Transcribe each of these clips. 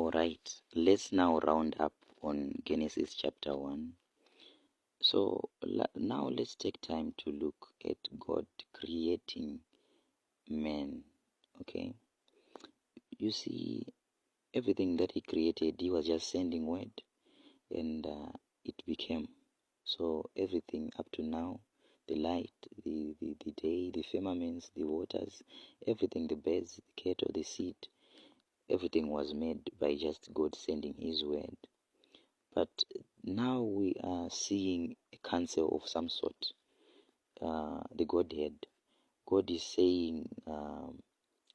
All right, let's now round up on Genesis chapter 1. So now let's take time to look at God creating man. Okay, you see, everything that He created, He was just sending word and it became. So everything up to now, the light, the day, the firmaments, the waters, everything, the birds, the cattle, the seed, everything was made by just God sending His word. But now we are seeing a council of some sort, the Godhead. God is saying,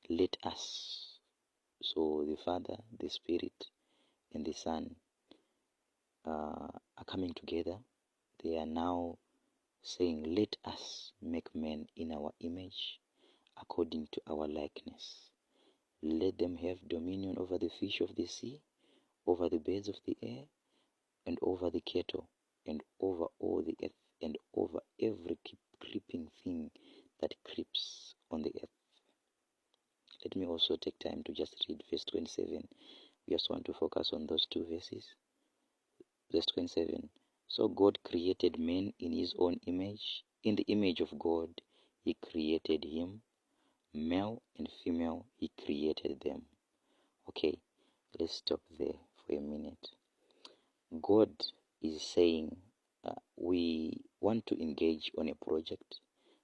let us. So the Father, the Spirit, and the Son are coming together. They are now saying, let us make men in our image, according to our likeness. Let them have dominion over the fish of the sea, over the birds of the air, and over the cattle, and over all the earth, and over every creeping thing that creeps on the earth. Let me also take time to just read verse 27. We just want to focus on those two verses. Verse 27. So God created man in His own image. In the image of God, He created him. Male and female, He created them. Okay, let's stop there for a minute. God is saying, we want to engage on a project.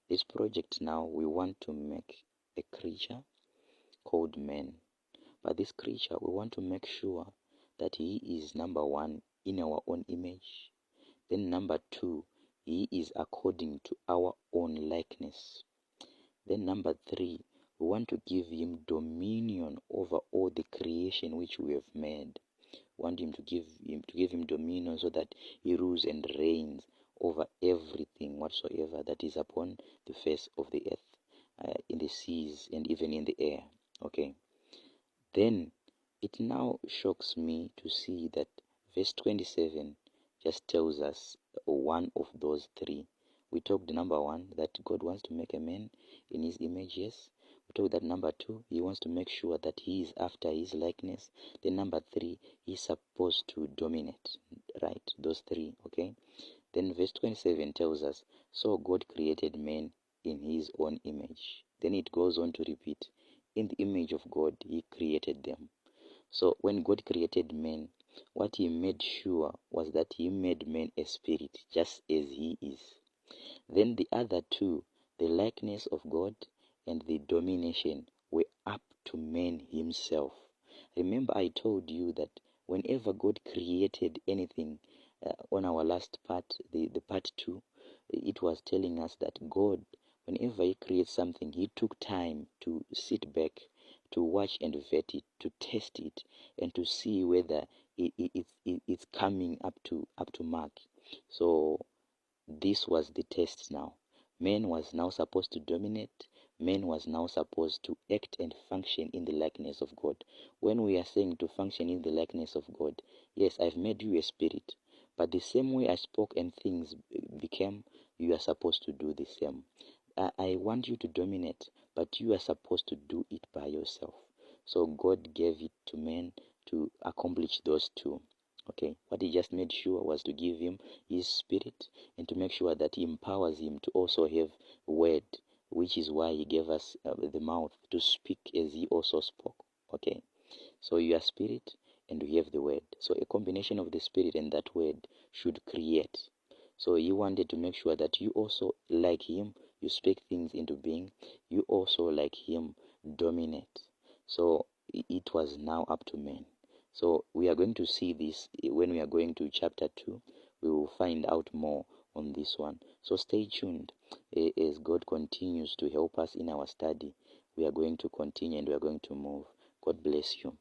This project now, we want to make a creature called man. But this creature, we want to make sure that he is, number one, in our own image. Then number two, he is according to our own likeness. Then number three, we want to give him dominion over all the creation which we have made. We want him to give him dominion so that he rules and reigns over everything whatsoever that is upon the face of the earth, in the seas and even in the air. Okay. Then it now shocks me to see that verse 27 just tells us one of those three. We talked number one, that God wants to make a man in His image, yes. We talked that number two, He wants to make sure that he is after His likeness. Then number three, He's supposed to dominate, right? Those three, okay. Then verse 27 tells us, so God created man in His own image. Then it goes on to repeat, in the image of God, He created them. So when God created man, what He made sure was that He made man a spirit, just as He is. Then the other two, the likeness of God and the domination, were up to man himself. Remember, I told you that whenever God created anything, on our last part, the part 2, it was telling us that God, whenever He creates something, He took time to sit back, to watch and vet it, to test it, and to see whether it's coming up to mark. So this was the test now. Man was now supposed to dominate. Man was now supposed to act and function in the likeness of God. When we are saying to function in the likeness of God, yes, I've made you a spirit, but the same way I spoke and things became, you are supposed to do the same. I want you to dominate, but you are supposed to do it by yourself. So God gave it to man to accomplish those two. Okay, what He just made sure was to give him His spirit and to make sure that He empowers him to also have word, which is why He gave us the mouth to speak as He also spoke. Okay, so you are spirit and we have the word. So a combination of the spirit and that word should create. So He wanted to make sure that you also, like Him, you speak things into being. You also, like Him, dominate. So it was now up to men. So we are going to see this when we are going to chapter 2. We will find out more on this one. So stay tuned as God continues to help us in our study. We are going to continue and we are going to move. God bless you.